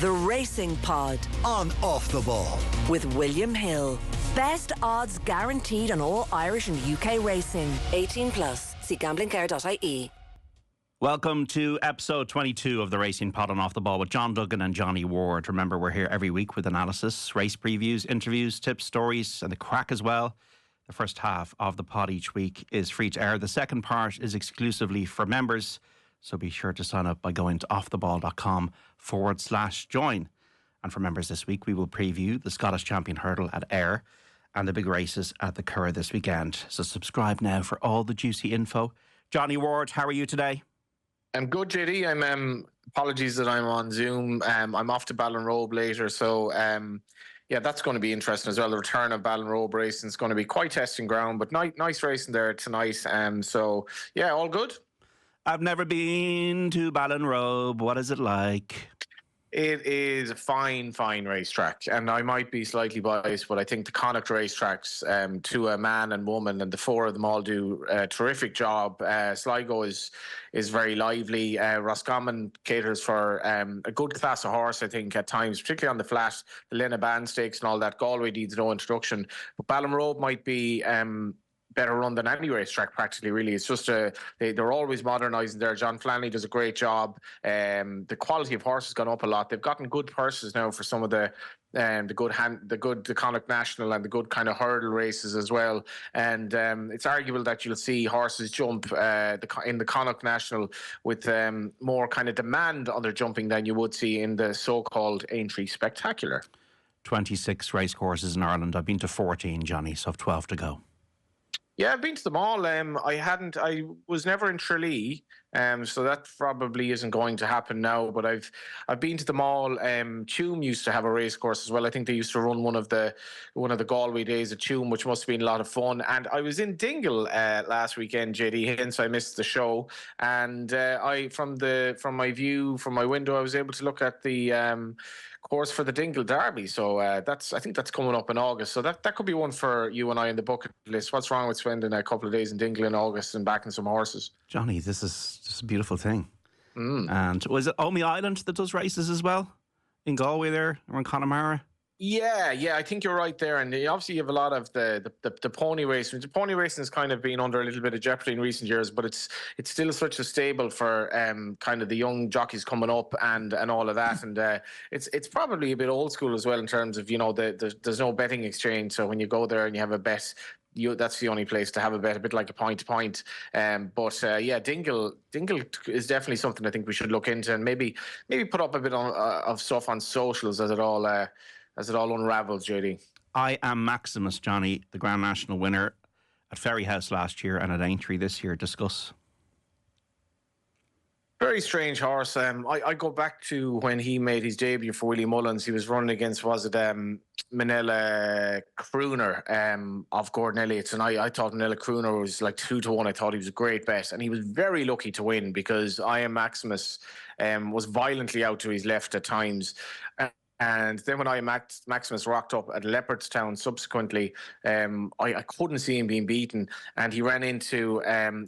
The Racing Pod on Off the Ball with William Hill. Best odds guaranteed on all Irish and UK racing. 18 plus. See gamblingcare.ie. Welcome to episode 22 of the Racing Pod on Off the Ball with John Duggan and Johnny Ward. Remember, we're here every week with analysis, race previews, interviews, tips, stories, and the crack as well. The first half of the pod each week is free to air. The second part is exclusively for members. So be sure to sign up by going to offtheball.com/join. And for members this week, we will preview the Scottish Champion Hurdle at Ayr and the big races at the Curragh this weekend. So subscribe now for all the juicy info. Johnny Ward, how are you today? I'm good, JD. I'm apologies that I'm on Zoom. I'm off to Ballinrobe later, so yeah, that's going to be interesting as well. The return of Ballinrobe racing is going to be quite testing ground, but nice racing there tonight. So yeah, all good. I've never been to Ballinrobe. What is it like? It is a fine racetrack, and I might be slightly biased, but I think the Connacht racetracks, to a man and woman, and the four of them all do a terrific job. Sligo is very lively. Roscommon caters for a good class of horse, I think, at times, particularly on the flat, the Lena Band Stakes and all that. Galway needs no introduction, but Ballinrobe might be better run than any racetrack practically, really. It's just they're always modernising there. John Flannery does a great job. The quality of horse has gone up a lot. They've gotten good purses now for some of the Connacht National and the good kind of hurdle races as well. And it's arguable that you'll see horses jump in the Connacht National with more kind of demand on their jumping than you would see in the so-called Aintree Spectacular. 26 race courses in Ireland. I've been to 14, Johnny, so I've 12 to go. Yeah, I've been to them all. I was never in Tralee, so that probably isn't going to happen now. But I've been to them all. Tuam used to have a race course as well. I think they used to run one of the Galway days at Tuam, which must have been a lot of fun. And I was in Dingle last weekend, JD, hence I missed the show. And from my window, I was able to look at the course for the Dingle Derby. So I think that's coming up in August. So that could be one for you and I in the bucket list. What's wrong with spending a couple of days in Dingle in August and backing some horses? Johnny, this is just a beautiful thing. And was it Omey Island that does races as well? In Galway there, or in Connemara? Yeah, I think you're right there. And obviously you have a lot of the pony racing. The pony racing has kind of been under a little bit of jeopardy in recent years, but it's still such a staple for kind of the young jockeys coming up and all of that. And it's probably a bit old school as well in terms of, there's no betting exchange. So when you go there and you have a bet, that's the only place to have a bet, a bit like a point to point. But Dingle is definitely something I think we should look into and maybe put up a bit of stuff on socials as it all unravels, JD. I Am Maximus, Johnny, the Grand National winner at Ferryhouse last year and at Aintree this year. Discuss. Very strange horse. I go back to when he made his debut for Willie Mullins. He was running against, Manila Crooner of Gordon Elliott's, and I thought Manila Crooner was like 2-1. I thought he was a great bet, and he was very lucky to win because I Am Maximus was violently out to his left at times. And then when Maximus rocked up at Leopardstown subsequently, I couldn't see him being beaten, and he ran into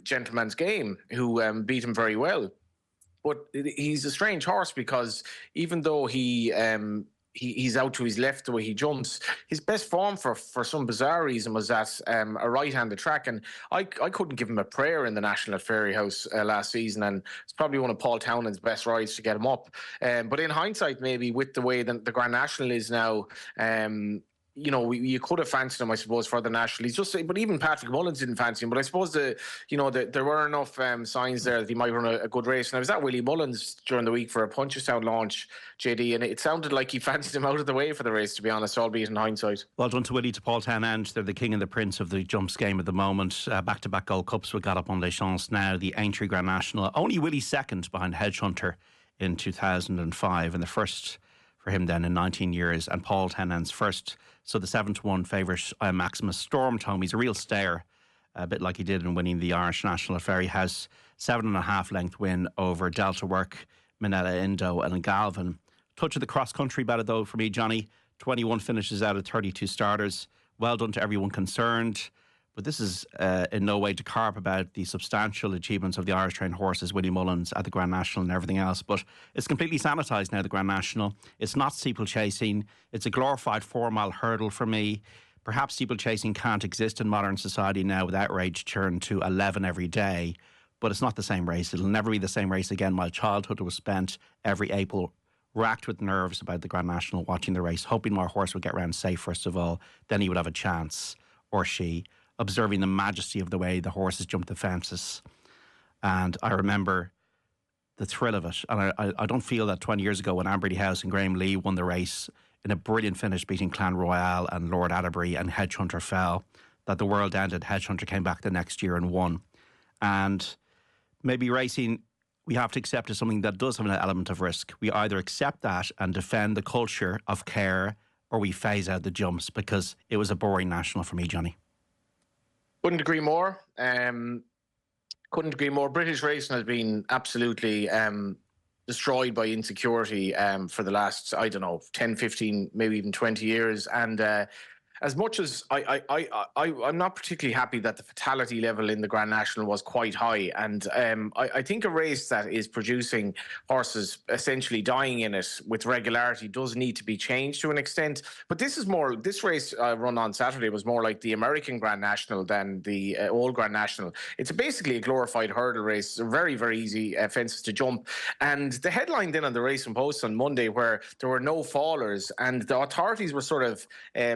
Gentleman's Game, who beat him very well. But he's a strange horse because even though he's out to his left the way he jumps, his best form for some bizarre reason was at a right-handed track, and I couldn't give him a prayer in the National at Ferryhouse last season, and it's probably one of Paul Townend's best rides to get him up. But in hindsight, maybe with the way that the Grand National is now, you could have fancied him, I suppose, for the National. But even Patrick Mullins didn't fancy him. But I suppose there were enough signs there that he might run a good race. And I was at Willie Mullins during the week for a Punchestown launch, JD, and it sounded like he fancied him out of the way for the race, to be honest, albeit in hindsight. Well done to Willie, to Paul Townend. They're the king and the prince of the jumps game at the moment. Back-to-back Gold Cups we got up on Les Champs now. The Aintree Grand National. Only Willie second behind Hedge Hunter in 2005, and the first for him then in 19 years, and Paul Townend's first. So the 7-1 favourite, Maximus, stormed home. He's a real stayer, a bit like he did in winning the Irish National at Ferryhouse. 7.5 length win over Delta Work, Minella Indo and Galvin. Touch of the cross-country battle, though, for me, Johnny. 21 finishes out of 32 starters. Well done to everyone concerned. but this is in no way to carp about the substantial achievements of the Irish trained horses, Willie Mullins at the Grand National and everything else. But it's completely sanitised now, the Grand National. It's not steeplechasing. It's a glorified 4-mile hurdle for me. Perhaps steeplechasing can't exist in modern society now with outrage turned to 11 every day, but it's not the same race. It'll never be the same race again. My childhood was spent every April racked with nerves about the Grand National, watching the race, hoping my horse would get round safe first of all, then he would have a chance, or she, observing the majesty of the way the horses jumped the fences. And I remember the thrill of it. And I don't feel that 20 years ago when Amberley House and Graham Lee won the race in a brilliant finish, beating Clan Royale and Lord Atterbury, and Hedge Hunter fell, that the world ended. Hedge Hunter came back the next year and won. And maybe racing, we have to accept, is something that does have an element of risk. We either accept that and defend the culture of care, or we phase out the jumps, because it was a boring national for me, Johnny. Couldn't agree more. Couldn't agree more. British racing has been absolutely destroyed by insecurity for the last, 10, 15, maybe even 20 years. And as much as I'm not particularly happy that the fatality level in the Grand National was quite high. And I think a race that is producing horses essentially dying in it with regularity does need to be changed to an extent. But this race run on Saturday was more like the American Grand National than the old Grand National. It's basically a glorified hurdle race, very, very easy fences to jump. And the headline then on the Racing Post on Monday, where there were no fallers, and the authorities were sort of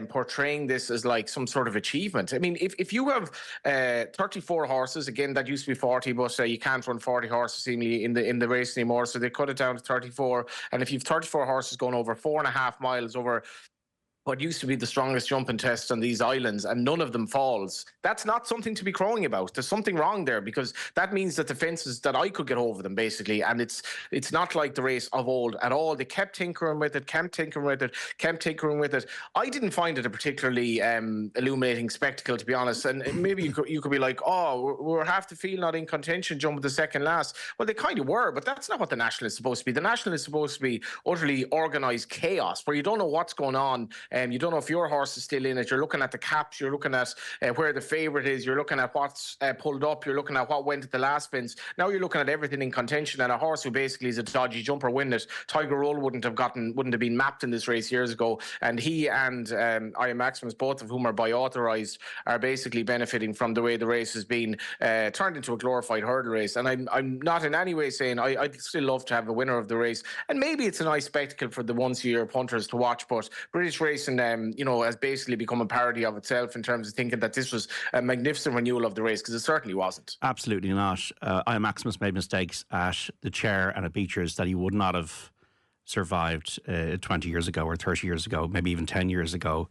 portraying this as like some sort of achievement. I mean, if you have 34 horses, again, that used to be 40, but you can't run 40 horses seemingly in the race anymore, so they cut it down to 34. And if you've 34 horses going over 4.5 miles over what used to be the strongest jumping test on these islands, and none of them falls, that's not something to be crowing about. There's something wrong there, because that means that the fences, that I could get over them basically, and it's not like the race of old at all. They kept tinkering with it. I didn't find it a particularly illuminating spectacle, to be honest. And maybe you could be like, oh, we're half the field not in contention jumping the second last. Well, they kind of were, but that's not what the National is supposed to be. The National is supposed to be utterly organised chaos, where you don't know what's going on. You don't know if your horse is still in it. You're looking at the caps. You're looking at where the favourite is. You're looking at what's pulled up. You're looking at what went at the last fence. Now you're looking at everything in contention, and a horse who basically is a dodgy jumper win it. Tiger Roll wouldn't have been mapped in this race years ago. And he and Iron Maximus, both of whom are by authorised, are basically benefiting from the way the race has been turned into a glorified hurdle race. And I'm not in any way saying I'd still love to have a winner of the race. And maybe it's a nice spectacle for the once-a-year punters to watch. But British racing has basically become a parody of itself in terms of thinking that this was a magnificent renewal of the race, because it certainly wasn't. Absolutely not. Ian Maximus made mistakes at the chair and at Beechers that he would not have survived 20 years ago or 30 years ago, maybe even 10 years ago.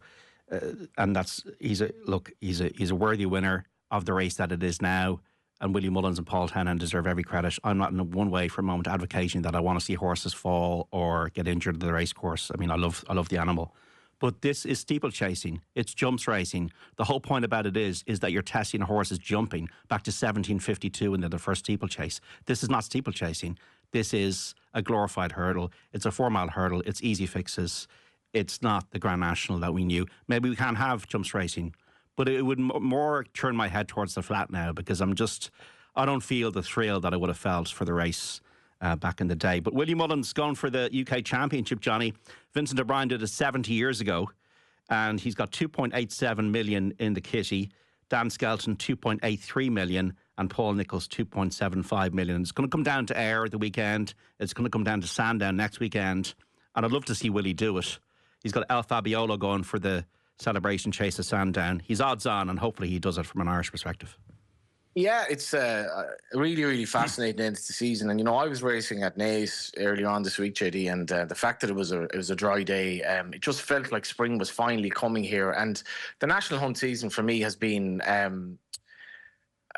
And he's a worthy winner of the race that it is now. And Willie Mullins and Paul Tennant deserve every credit. I'm not in one way for a moment advocating that I want to see horses fall or get injured at the race course. I mean, I love the animal. But this is steeplechasing. It's jumps racing. The whole point about it is that you're testing a horse's jumping back to 1752 in the first steeplechase. This is not steeplechasing. This is a glorified hurdle. It's a 4-mile hurdle. It's easy fixes. It's not the Grand National that we knew. Maybe we can't have jumps racing, but it would more turn my head towards the flat now, because I don't feel the thrill that I would have felt for the race back in the day. But Willie Mullins going for the UK Championship, Johnny. Vincent O'Brien did it 70 years ago, and he's got 2.87 million in the kitty. Dan Skelton, 2.83 million, and Paul Nicholls, 2.75 million. It's going to come down to Ayr the weekend. It's going to come down to Sandown next weekend, and I'd love to see Willie do it. He's got El Fabiolo going for the celebration chase of Sandown. He's odds on, and hopefully he does it from an Irish perspective. Yeah, it's really, really fascinating end to the season. And, I was racing at Naas earlier on this week, JD, and the fact that it was a dry day, it just felt like spring was finally coming here. And the National Hunt season for me has been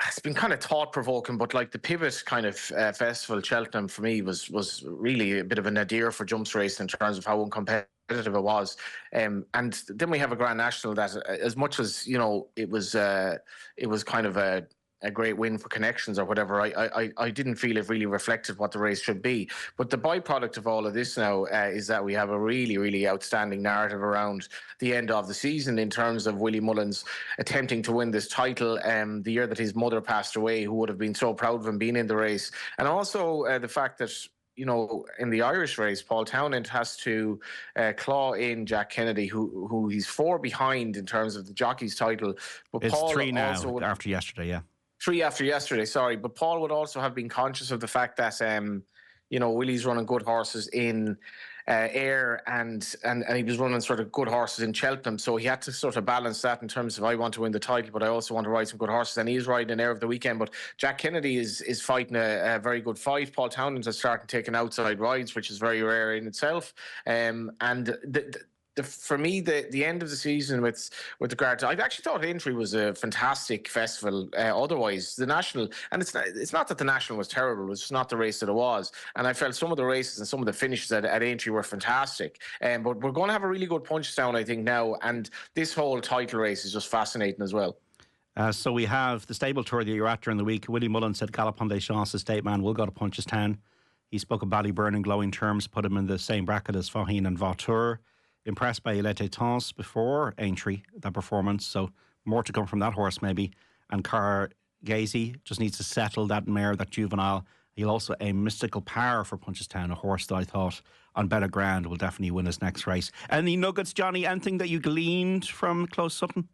it's been kind of thought-provoking, but like the Pivot kind of festival, Cheltenham, for me was really a bit of a nadir for jumps racing in terms of how uncompetitive it was. And then we have a Grand National that, as much as, it was kind of a a great win for connections or whatever. I didn't feel it really reflected what the race should be. But the byproduct of all of this now is that we have a really, really outstanding narrative around the end of the season in terms of Willie Mullins attempting to win this title the year that his mother passed away, who would have been so proud of him being in the race. And also the fact that, you know, in the Irish race, Paul Townend has to claw in Jack Kennedy, who he's 4 behind in terms of the jockey's title. But It's Paul 3 now also after yesterday, yeah. 3 after yesterday, sorry. But Paul would also have been conscious of the fact that, you know, Willie's running good horses in Ayr and he was running sort of good horses in Cheltenham. So he had to sort of balance that in terms of, I want to win the title, but I also want to ride some good horses. And he's riding in Ayr of the weekend. But Jack Kennedy is fighting a very good fight. Paul Townend has started taking outside rides, which is very rare in itself. For me, the end of the season with regard to, I actually thought Aintree was a fantastic festival. Otherwise, the National, and it's not that the National was terrible, it was just not the race that it was. And I felt some of the races and some of the finishes at Aintree were fantastic. But we're going to have a really good Punchestown, I think, now. And this whole title race is just fascinating as well. So we have the stable tour that you're at during the week. Willie Mullins said Galopin des Champs, the state man, will go to Punchestown. He spoke of Ballyburn in glowing terms, put him in the same bracket as Faugheen and Vautour. Impressed by Il Était Temps before Aintree, that performance. So more to come from that horse maybe. And Car Gazy just needs to settle that mare, that juvenile. He'll also a mystical power for Punchestown, a horse that I thought on better ground will definitely win his next race. Any nuggets, Johnny? Anything that you gleaned from Close Sutton?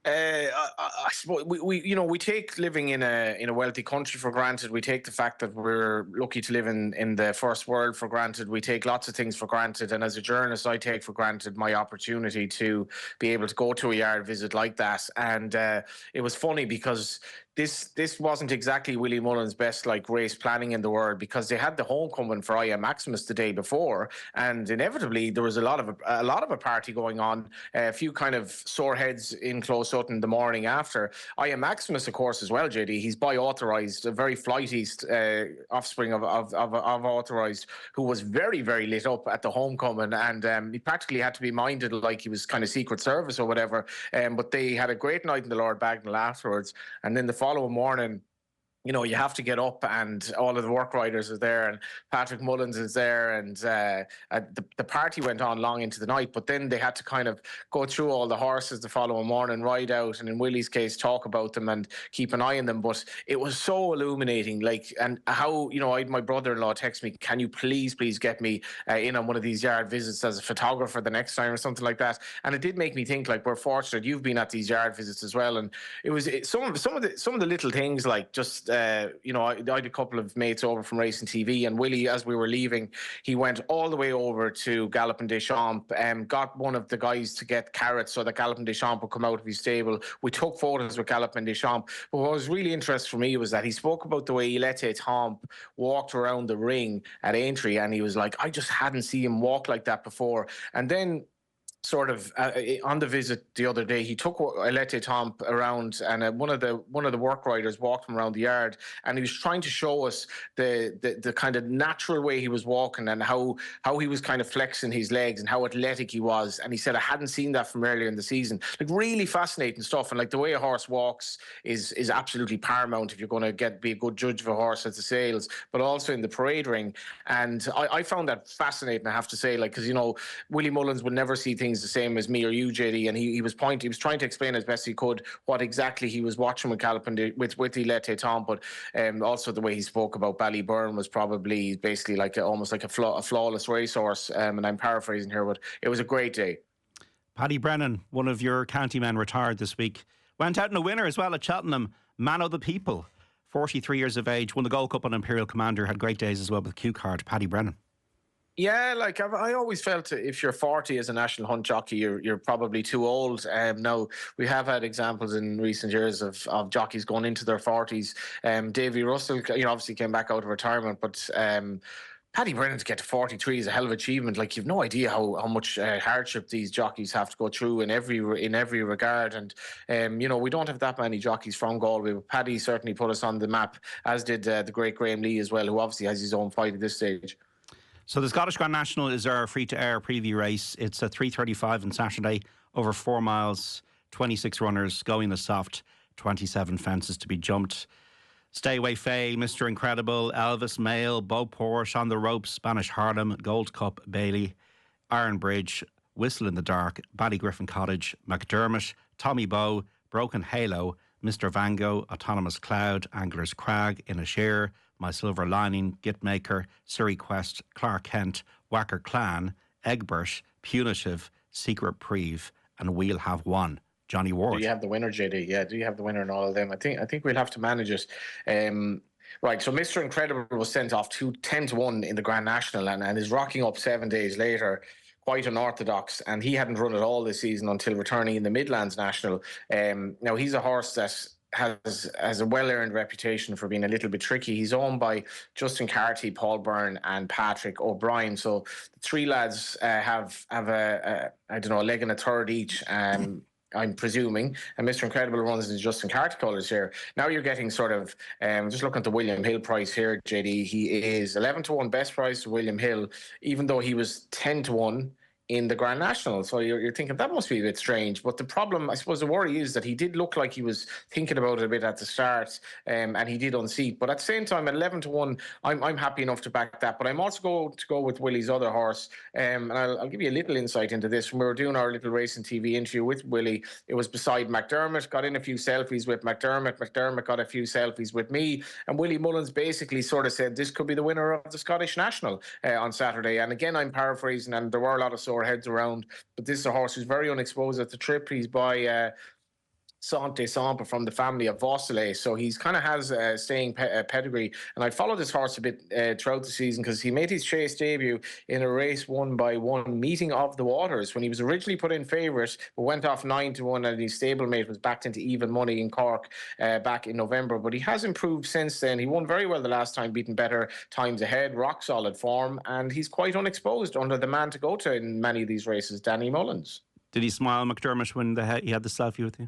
I suppose we take living in a wealthy country for granted. We take the fact that we're lucky to live in the first world for granted. We take lots of things for granted, and as a journalist, I take for granted my opportunity to be able to go to a yard visit like that. And it was funny because this wasn't exactly Willie Mullins' best race planning in the world, because they had the homecoming for I Am Maximus the day before, and inevitably there was a lot of a party going on. A few kind of sore heads in Close Sutton the morning after. I Am Maximus, of course, as well, JD. He's by Authorised, a very flighty offspring of Authorised, who was very, very lit up at the homecoming, and he practically had to be minded like he was kind of Secret Service or whatever. But they had a great night in the Lord Bagnall afterwards, and then the following morning, you know, you have to get up, and all of the work riders are there, and Patrick Mullins is there, and the party went on long into the night. But then they had to kind of go through all the horses the following morning, ride out, and in Willie's case, talk about them and keep an eye on them. But it was so illuminating, and how, you know, I had my brother-in-law text me, can you please get me in on one of these yard visits as a photographer the next time or something like that. And it did make me think, we're fortunate you've been at these yard visits as well. And some of the little things, just you know, I had a couple of mates over from Racing TV, and Willie, as we were leaving, he went all the way over to Galopin des Champs and got one of the guys to get carrots so that Galopin des Champs would come out of his stable. We took photos with Galopin des Champs. But what was really interesting for me was that he spoke about the way Il Était Temps walked around the ring at Aintree, and he was like, I just hadn't seen him walk like that before. And then sort of on the visit the other day, he took Il Était Temps around, and one of the work riders walked him around the yard, and he was trying to show us the kind of natural way he was walking, and how he was kind of flexing his legs and how athletic he was. And he said, I hadn't seen that from earlier in the season. Really fascinating stuff. And the way a horse walks is absolutely paramount if you're going to be a good judge of a horse at the sales, but also in the parade ring. And I found that fascinating, I have to say, because, you know, Willie Mullins would never see things the same as me or you, JD, and he was trying to explain as best he could what exactly he was watching with Galopin with Il Était Temps. But also the way he spoke about Ballyburn was probably basically almost like a flawless racehorse, and I'm paraphrasing here, but it was a great day. Paddy Brennan, one of your county men, retired this week, went out in a winner as well at Cheltenham, man of the people, 43 years of age, won the Gold Cup on Imperial Commander, had great days as well with Q Card. Paddy Brennan. Yeah, I always felt if you're 40 as a national hunt jockey, you're probably too old. Now, we have had examples in recent years of jockeys going into their 40s. Davy Russell, you know, obviously came back out of retirement, but Paddy Brennan to get to 43 is a hell of an achievement. You've no idea how much hardship these jockeys have to go through in every regard. And you know, we don't have that many jockeys from Galway, but Paddy certainly put us on the map, as did the great Graham Lee as well, who obviously has his own fight at this stage. So the Scottish Grand National is our free-to-air preview race. It's at 3:35 on Saturday, over 4 miles, 26 runners, going the soft. 27 fences to be jumped. Stay Away Faye, Mr. Incredible, Elvis Mail, Bo Porsche, On the Ropes, Spanish Harlem, Gold Cup, Bailey, Iron Bridge, Whistle in the Dark, Ballygriffin Cottage, McDermott, Tommy Bow, Broken Halo, Mr. Vango, Autonomous Cloud, Angler's Crag, Inishere, My Silver Lining, Gitmaker, Surrey Quest, Clark Kent, Whacker Clan, Egbert, Punitive, Secret Preve, and We'll Have One. Johnny Ward. Do you have the winner, JD? Yeah, do you have the winner in all of them? I think we'll have to manage it. Right, so Mr. Incredible was sent off 10-1 in the Grand National and is rocking up 7 days later. Quite unorthodox, and he hadn't run at all this season until returning in the Midlands National. Now, he's a horse that has a well-earned reputation for being a little bit tricky. He's owned by Justin Carty, Paul Byrne, and Patrick O'Brien. So the three lads have a leg and a third each. I'm presuming, and Mr. Incredible runs in Justin Carty colours here. Now you're getting sort of, just looking at the William Hill price here, JD, he is 11-1 best price to William Hill, even though he was 10-1 in the Grand National. So you're thinking that must be a bit strange. But the problem, I suppose the worry is that he did look like he was thinking about it a bit at the start, and he did unseat. But at the same time, at 11-1, I'm happy enough to back that. But I'm also going to go with Willie's other horse. And I'll give you a little insight into this. When we were doing our little racing TV interview with Willie, it was beside McDermott, got in a few selfies with McDermott. McDermott got a few selfies with me. And Willie Mullins basically sort of said this could be the winner of the Scottish National on Saturday. And again, I'm paraphrasing, and there were a lot of sore heads around, but this is a horse who's very unexposed at the trip. He's by Sante Sampa from the family of Vosselet, so he's kind of has a staying pedigree. And I followed this horse a bit throughout the season because he made his chase debut in a race won by one Meeting of the Waters when he was originally put in favourite, but went off 9-1, and his stablemate was backed into even money in Cork back in November. But he has improved since then. He won very well the last time, beating better times ahead, rock solid form, and he's quite unexposed under the man to go to in many of these races, Danny Mullins. Did he smile, McDermott, when he had the selfie with you?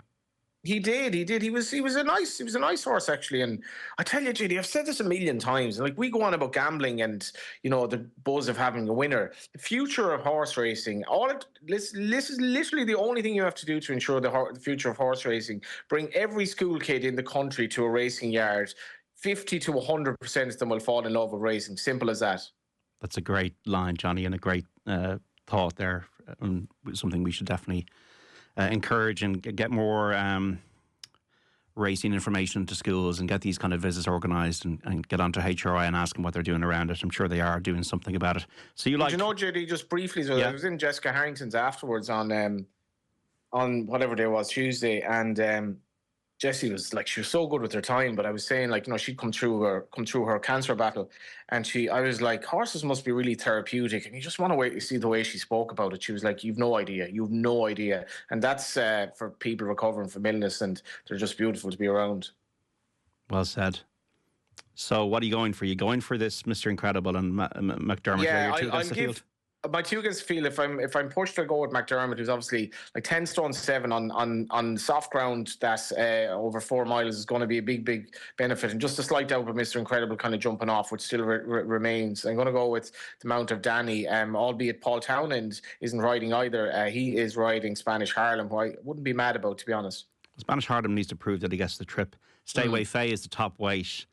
He did. He was a nice horse, actually. And I tell you, JD, I've said this a million times. Like, we go on about gambling and, you know, the buzz of having a winner. The future of horse racing, this is literally the only thing you have to do to ensure the future of horse racing. Bring every school kid in the country to a racing yard. 50 to 100% of them will fall in love with racing. Simple as that. That's a great line, Johnny, and a great thought there. Something we should definitely encourage and get more racing information to schools and get these kind of visits organised and get onto HRI and ask them what they're doing around it. I'm sure they are doing something about it. So you like... Did you know, JD, just briefly, so I was in Jessica Harrington's afterwards on whatever day it was, Tuesday, and Jessie was like, she was so good with her time, but I was saying, like, you know, she'd come through her cancer battle, and I was like, horses must be really therapeutic, and you just want to wait to see the way she spoke about it. She was like, you've no idea, and that's for people recovering from illness, and they're just beautiful to be around. Well said. So what are you going for? You going for this Mr. Incredible and McDermott? Yeah, I'll give my two against feel if I'm pushed to go with McDermott, who's obviously like 10 stone 7 on soft ground that over 4 miles is going to be a big benefit, and just a slight doubt with Mr. Incredible kind of jumping off, which still remains. I'm going to go with the Mount of Danny, albeit Paul Townend isn't riding either. He is riding Spanish Harlem, who I wouldn't be mad about, to be honest. Spanish Harlem needs to prove that he gets the trip. Stay Away Faye is the top weight,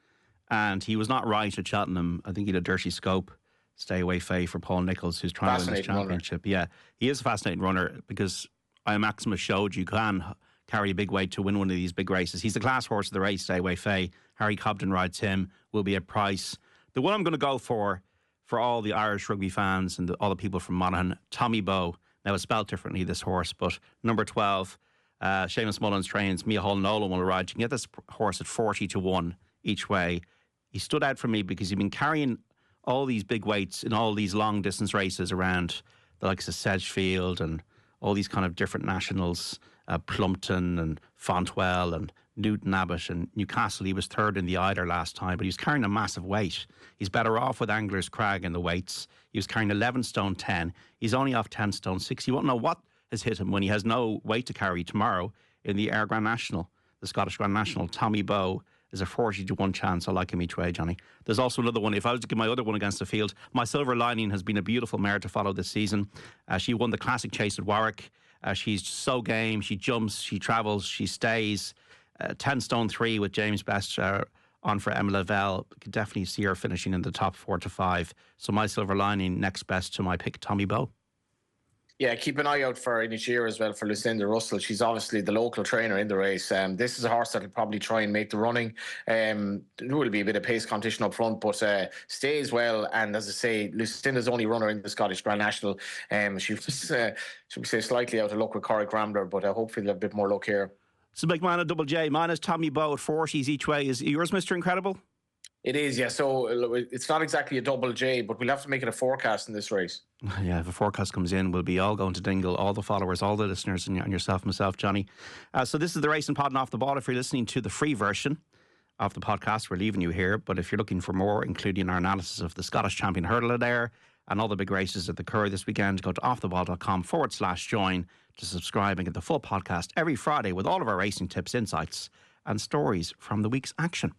and he was not right at Cheltenham. I think he had a dirty scope. Stay Away Faye for Paul Nicholls, who's trying to win this championship. Runner. Yeah, he is a fascinating runner because Maximus showed you can carry a big weight to win one of these big races. He's the class horse of the race, Stay Away Faye. Harry Cobden rides him, will be at Price. The one I'm going to go for all the Irish rugby fans and all the people from Monaghan, Tommy Bow. Now, it's spelled differently, this horse, but number 12, Seamus Mullins trains, Mia Hall Nolan will ride. You can get this horse at 40-1 each way. He stood out for me because he'd been carrying all these big weights in all these long distance races around the likes of Sedgefield and all these kind of different nationals, Plumpton and Fontwell and Newton Abbott and Newcastle. He was third in the Eider last time, but he was carrying a massive weight. He's better off with Angler's Crag in the weights. He was carrying 11 stone 10. He's only off 10 stone 6. You won't know what has hit him when he has no weight to carry tomorrow in the Ayr Grand National, the Scottish Grand National. Tommy Bow is a 40-1 chance. I like him each way, Johnny. There's also another one. If I was to give my other one against the field, My Silver Lining has been a beautiful mare to follow this season. She won the Classic Chase at Warwick. She's so game. She jumps, she travels, she stays. 10 stone 3 with James Best on for Emma Lavelle. Could definitely see her finishing in the top 4 to 5. So my silver lining, next best to my pick, Tommy Bowe. Yeah, keep an eye out for each year as well for Lucinda Russell. She's obviously the local trainer in the race. This is a horse that will probably try and make the running. There will be a bit of pace competition up front, but stays well. And as I say, Lucinda's only runner in the Scottish Grand National. She was, should we say, slightly out of luck with Corrick Rambler, but hopefully they'll have a bit more luck here. So big man, a double J. Mine is Tommy Bowe at 40s each way. Is yours, Mr. Incredible? It is, yeah. So it's not exactly a double J, but we'll have to make it a forecast in this race. Yeah, if a forecast comes in, we'll be all going to Dingle, all the followers, all the listeners, and yourself, myself, Johnny. So this is the Racing Pod and Off the Ball. If you're listening to the free version of the podcast, we're leaving you here. But if you're looking for more, including our analysis of the Scottish Champion Hurdler there and all the big races at the Curragh this weekend, go to offtheball.com/join to subscribe and get the full podcast every Friday with all of our racing tips, insights, and stories from the week's action.